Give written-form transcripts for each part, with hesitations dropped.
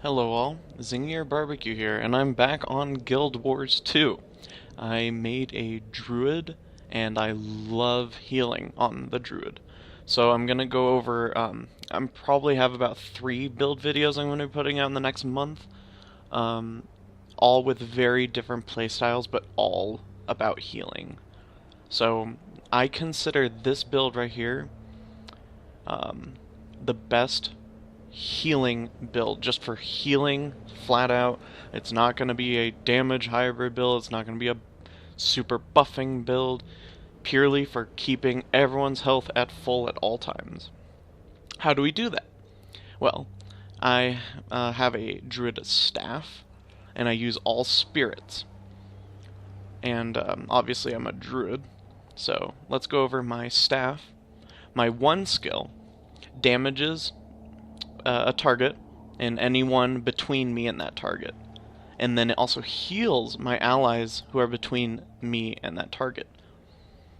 Hello all, Zingier Barbecue here, and I'm back on Guild Wars 2. I made a Druid, and I love healing on the Druid. So I'm gonna go over, I'm probably have about 3 build videos I'm gonna be putting out in the next month. Um, all with very different playstyles, but all about healing. So I consider this build right here, um, the best healing build, just for healing flat out. It's not going to be a damage hybrid build, it's not going to be a super buffing build, purely for keeping everyone's health at full at all times. How do we do that? Well, I have a druid staff, and I use all spirits. And obviously I'm a druid, so let's go over my staff. My one skill damages a target and anyone between me and that target. And then it also heals my allies who are between me and that target.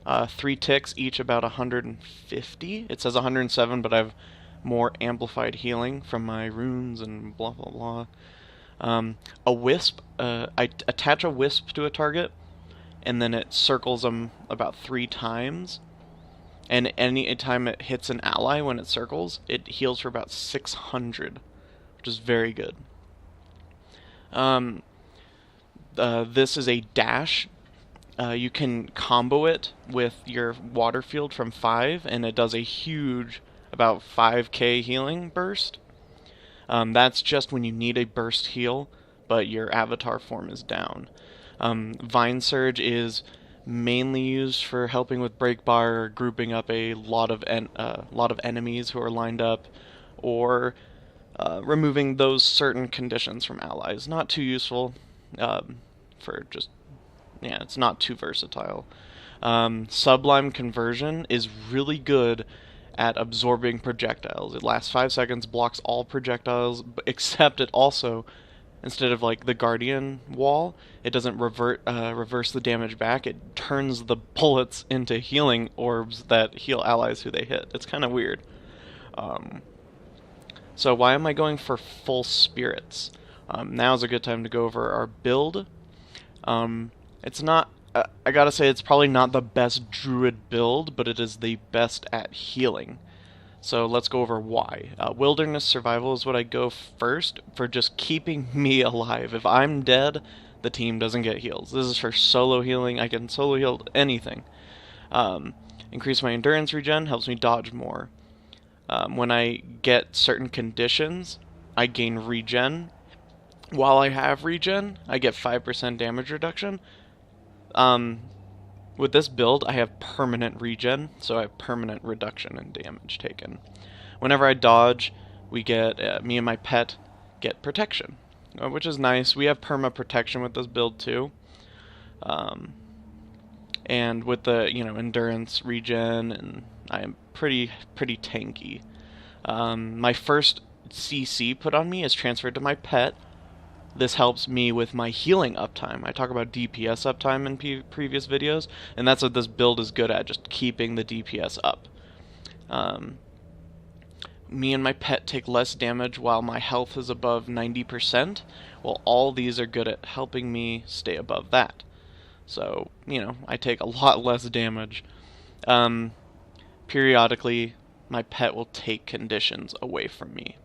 3 ticks, each about 150. It says 107, but I have more amplified healing from my runes and blah blah blah. A wisp, I attach a wisp to a target, and then it circles them about 3 times. And any time it hits an ally when it circles, it heals for about 600, which is very good. This is a dash. You can combo it with your water field from 5, and it does a huge, about 5k healing burst. That's just when you need a burst heal, but your avatar form is down. Vine Surge is mainly used for helping with break bar, or grouping up a lot of enemies who are lined up, or removing those certain conditions from allies. Not too useful for just, yeah, it's not too versatile. Sublime Conversion is really good at absorbing projectiles. It lasts 5 seconds, blocks all projectiles, except it also, instead of like the Guardian wall, it doesn't reverse the damage back. It turns the bullets into healing orbs that heal allies who they hit. It's kind of weird. So why am I going for full spirits? Now's a good time to go over our build. It's not, I gotta say, it's probably not the best druid build, but it is the best at healing. So let's go over why. Wilderness survival is what I go first for, just keeping me alive. If I'm dead, the team doesn't get heals. This is for solo healing. I can solo heal anything. Increase my endurance regen, helps me dodge more. When I get certain conditions, I gain regen. While I have regen, I get 5% damage reduction. With this build, I have permanent regen, so I have permanent reduction in damage taken. Whenever I dodge, we get, me and my pet get protection, which is nice. We have perma protection with this build too. And with the, endurance regen, and I am pretty tanky. My first CC put on me is transferred to my pet. This helps me with my healing uptime. I talk about DPS uptime in previous videos, and that's what this build is good at, just keeping the DPS up. Me and my pet take less damage while my health is above 90%. Well, all these are good at helping me stay above that. So, I take a lot less damage. Periodically, my pet will take conditions away from me.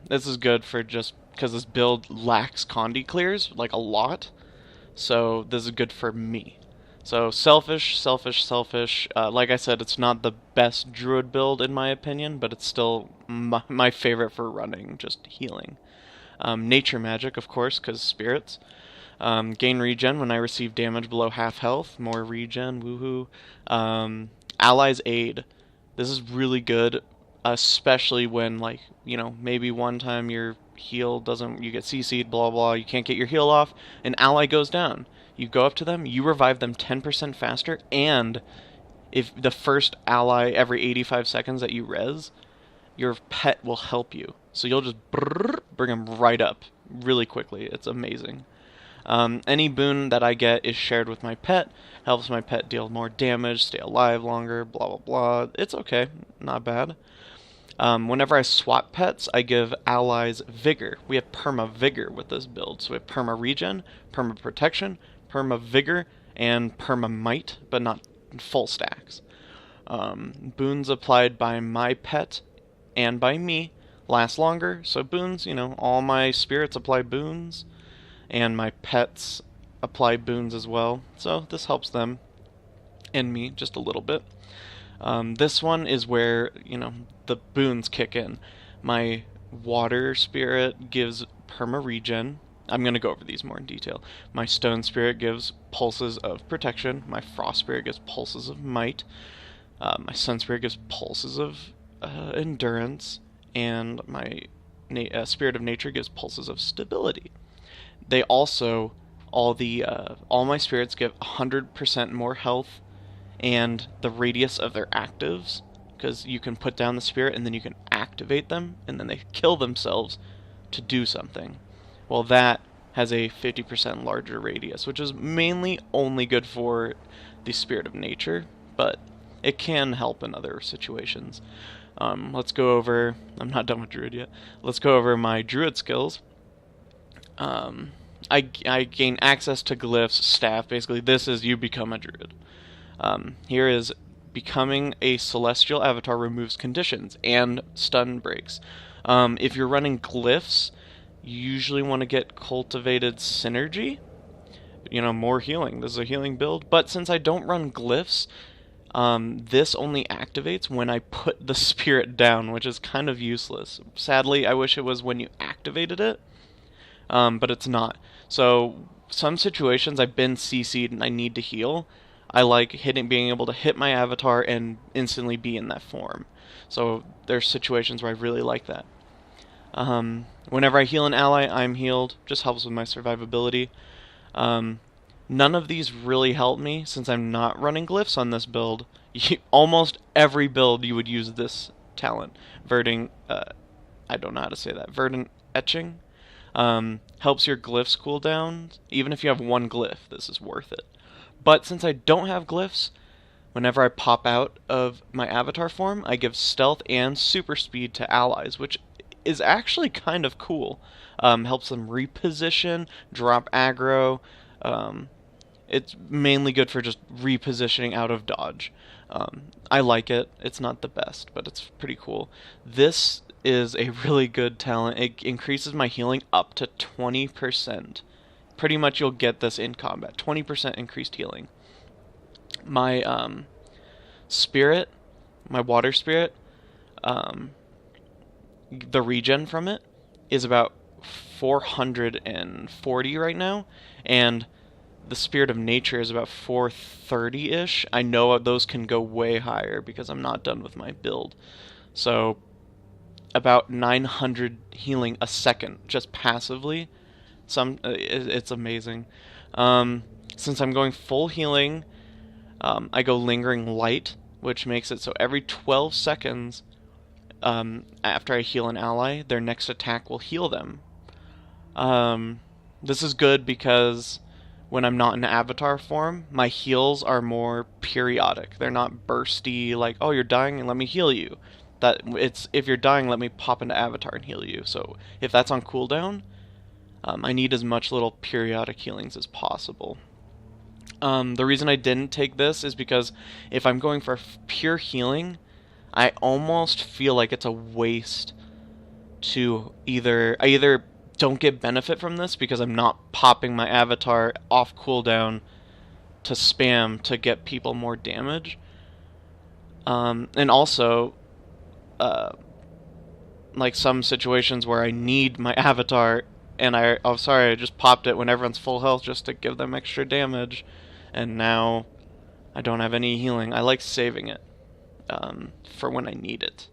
This is good for just because this build lacks condi clears, like a lot. So this is good for me. So selfish. Like I said, it's not the best druid build in my opinion, but it's still my favorite for running, just healing. Nature magic, of course, because spirits. Gain regen when I receive damage below half health. More regen, woohoo. Allies aid. This is really good, especially when, like, maybe one time your heal doesn't, you get CC'd, blah blah, you can't get your heal off, an ally goes down. You go up to them, you revive them 10% faster, and if the first ally every 85 seconds that you res, your pet will help you. So you'll just bring them right up really quickly. It's amazing. Any boon that I get is shared with my pet, helps my pet deal more damage, stay alive longer, blah blah blah. It's okay, not bad. Whenever I swap pets, I give allies Vigor. We have Perma Vigor with this build. So we have Perma Regen, Perma Protection, Perma Vigor, and Perma Might, but not full stacks. Boons applied by my pet and by me last longer. So boons, all my spirits apply boons, and my pets apply boons as well. So this helps them and me just a little bit. This one is where, the boons kick in. My water spirit gives perma regen. I'm going to go over these more in detail. My stone spirit gives pulses of protection. My frost spirit gives pulses of might. My sun spirit gives pulses of endurance. And my spirit of nature gives pulses of stability. They also, all my spirits give 100% more health and the radius of their actives, because you can put down the spirit and then you can activate them, and then they kill themselves to do something. Well, that has a 50% larger radius, which is mainly only good for the spirit of nature, but it can help in other situations. Let's go over... I'm not done with Druid yet. Let's go over my Druid skills. I gain access to glyphs, staff. Basically, this is you become a Druid. Here is becoming a celestial avatar removes conditions and stun breaks. If you're running glyphs, you usually want to get cultivated synergy. More healing. This is a healing build. But since I don't run glyphs, this only activates when I put the spirit down, which is kind of useless. Sadly, I wish it was when you activated it, but it's not. So some situations I've been CC'd and I need to heal. I like being able to hit my avatar and instantly be in that form. So there's situations where I really like that. Whenever I heal an ally, I'm healed. Just helps with my survivability. None of these really help me since I'm not running glyphs on this build. Almost every build you would use this talent. Verdant, I don't know how to say that. Verdant Etching. Helps your glyphs cool down. Even if you have one glyph, this is worth it. But since I don't have glyphs, whenever I pop out of my avatar form, I give stealth and super speed to allies, which is actually kind of cool. Helps them reposition, drop aggro. It's mainly good for just repositioning out of dodge. I like it. It's not the best, but it's pretty cool. This is a really good talent. It increases my healing up to 20%. Pretty much you'll get this in combat. 20% increased healing. My spirit, my water spirit, the regen from it is about 440 right now, and the spirit of nature is about 430-ish. I know those can go way higher because I'm not done with my build. So about 900 healing a second just passively. It's amazing. Since I'm going full healing, I go lingering light, which makes it so every 12 seconds after I heal an ally, their next attack will heal them. This is good because when I'm not in avatar form, my heals are more periodic. They're not bursty, like, oh, you're dying and let me heal you. If you're dying, let me pop into avatar and heal you. So if that's on cooldown, I need as much little periodic healings as possible. The reason I didn't take this is because if I'm going for pure healing, I almost feel like it's a waste to I either don't get benefit from this because I'm not popping my avatar off cooldown to spam to get people more damage, and also like some situations where I need my avatar and I just popped it when everyone's full health just to give them extra damage, and now I don't have any healing. I like saving it for when I need it.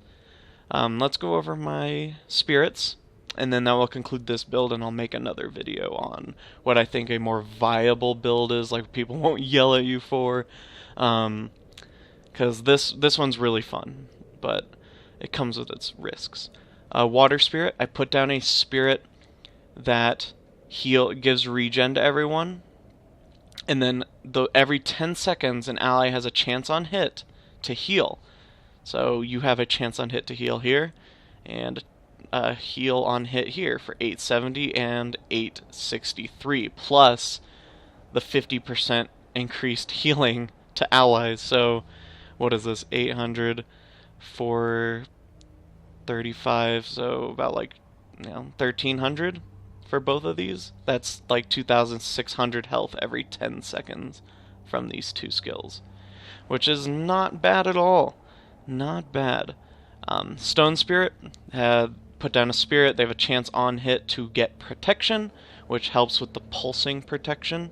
Let's go over my spirits, and then that will conclude this build, and I'll make another video on what I think a more viable build is, like people won't yell at you for, because this one's really fun, but it comes with its risks. Water spirit, I put down a spirit that gives regen to everyone, and then every 10 seconds an ally has a chance on hit to heal. So you have a chance on hit to heal here, and a heal on hit here for 870 and 863, plus the 50% increased healing to allies. So what is this? 800 for 35, so about like 1300 for both of these. That's like 2600 health every 10 seconds from these two skills, which is not bad at all. Not bad. Stone Spirit had put down a spirit. They have a chance on hit to get protection, which helps with the pulsing protection.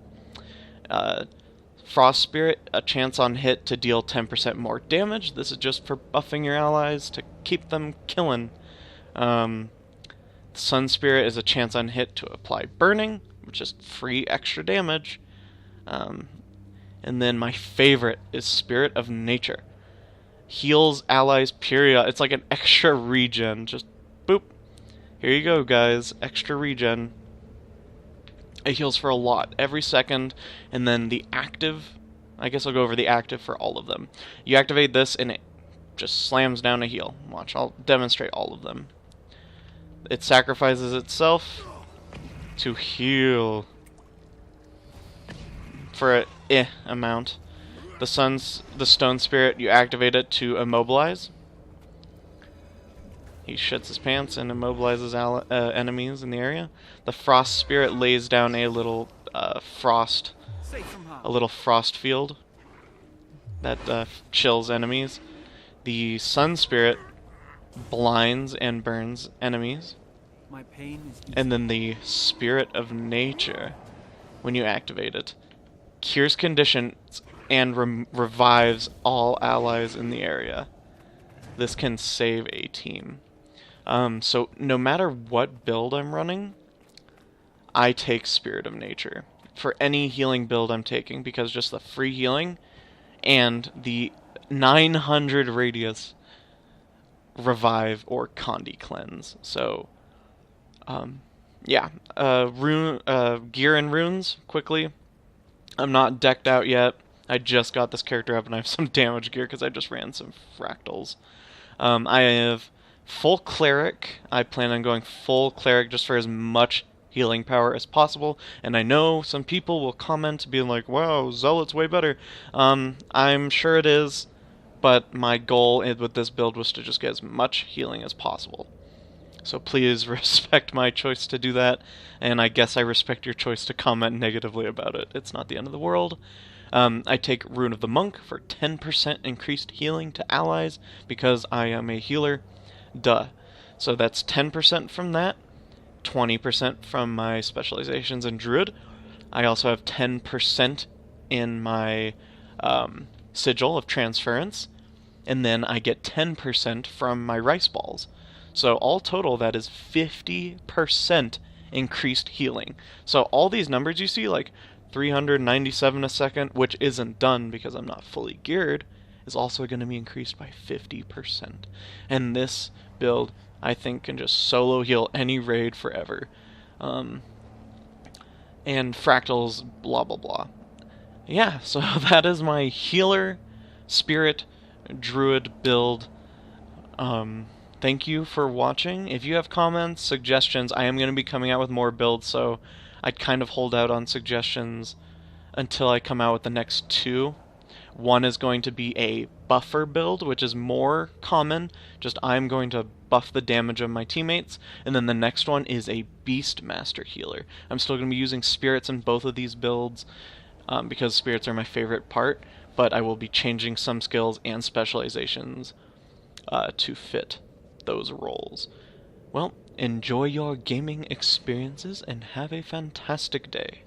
Frost Spirit, a chance on hit to deal 10% more damage. This is just for buffing your allies to keep them killing. Sun Spirit is a chance on hit to apply burning, which is free extra damage. And then my favorite is Spirit of Nature. Heals allies period. It's like an extra regen. Just boop. Here you go, guys. Extra regen. It heals for a lot every second, and then the active, I guess I'll go over the active for all of them. You activate this and it just slams down a heal. Watch, I'll demonstrate all of them. It sacrifices itself to heal for a amount. The Stone Spirit, you activate it to immobilize. He shits his pants and immobilizes enemies in the area. The Frost Spirit lays down a little frost field that chills enemies. The Sun Spirit blinds and burns enemies. My pain is and then the Spirit of Nature, when you activate it, cures conditions and revives all allies in the area. This can save a team. So no matter what build I'm running, I take Spirit of Nature for any healing build I'm taking, because just the free healing and the 900 radius revive or Condi cleanse. So yeah, gear and runes quickly. I'm not decked out yet. I just got this character up and I have some damage gear because I just ran some fractals. I have full cleric. I plan on going full cleric just for as much healing power as possible. And I know some people will comment being like, wow, Zealot's way better. I'm sure it is, but my goal with this build was to just get as much healing as possible. So please respect my choice to do that, and I guess I respect your choice to comment negatively about it. It's not the end of the world. I take Rune of the Monk for 10% increased healing to allies because I am a healer. Duh. So that's 10% from that, 20% from my specializations in Druid. I also have 10% in my Sigil of Transference, and then I get 10% from my Rice Balls. So all total, that is 50% increased healing. So all these numbers you see, like 397 a second, which isn't done because I'm not fully geared, is also going to be increased by 50%. And this build, I think, can just solo heal any raid forever. And fractals, blah blah blah. Yeah, so that is my healer, spirit, druid build. Thank you for watching. If you have comments, suggestions, I am going to be coming out with more builds, so I'd kind of hold out on suggestions until I come out with the next two. One is going to be a buffer build, which is more common, just I'm going to buff the damage of my teammates, and then the next one is a Beastmaster healer. I'm still going to be using spirits in both of these builds, because spirits are my favorite part, but I will be changing some skills and specializations to fit those roles. Well, enjoy your gaming experiences and have a fantastic day.